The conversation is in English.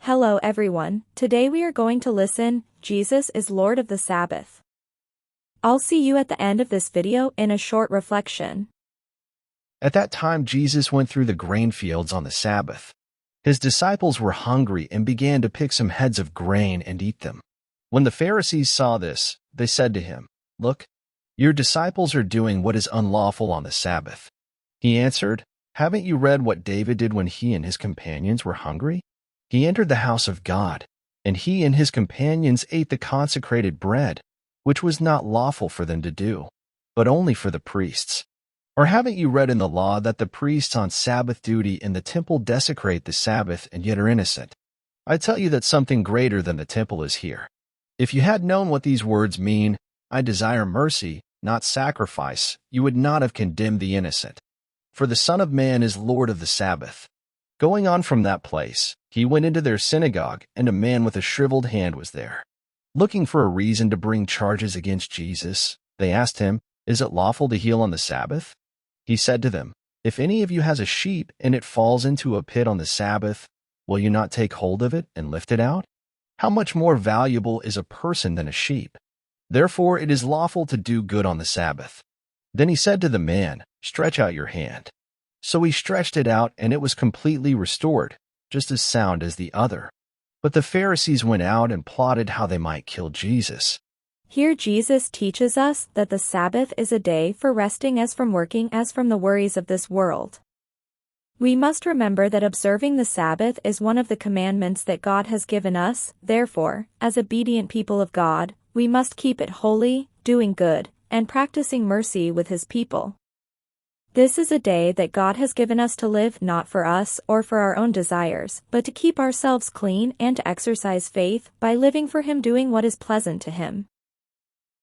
Hello everyone, today we are going to listen, Jesus is Lord of the Sabbath. I'll see you at the end of this video in a short reflection. At that time Jesus went through the grain fields on the Sabbath. His disciples were hungry and began to pick some heads of grain and eat them. When the Pharisees saw this, they said to him, "Look, your disciples are doing what is unlawful on the Sabbath." He answered, "Haven't you read what David did when he and his companions were hungry? He entered the house of God, and he and his companions ate the consecrated bread, which was not lawful for them to do, but only for the priests. Or haven't you read in the law that the priests on Sabbath duty in the temple desecrate the Sabbath and yet are innocent? I tell you that something greater than the temple is here. If you had known what these words mean, 'I desire mercy, not sacrifice,' you would not have condemned the innocent. For the Son of Man is Lord of the Sabbath." Going on from that place, he went into their synagogue, and a man with a shriveled hand was there. Looking for a reason to bring charges against Jesus, they asked him, "Is it lawful to heal on the Sabbath?" He said to them, "If any of you has a sheep and it falls into a pit on the Sabbath, will you not take hold of it and lift it out? How much more valuable is a person than a sheep? Therefore it is lawful to do good on the Sabbath." Then he said to the man, "Stretch out your hand." So he stretched it out, and it was completely restored, just as sound as the other. But the Pharisees went out and plotted how they might kill Jesus. Here Jesus teaches us that the Sabbath is a day for resting as from working as from the worries of this world. We must remember that observing the Sabbath is one of the commandments that God has given us. Therefore, as obedient people of God, we must keep it holy, doing good, and practicing mercy with His people. This is a day that God has given us to live not for us or for our own desires, but to keep ourselves clean and to exercise faith by living for Him, doing what is pleasant to Him.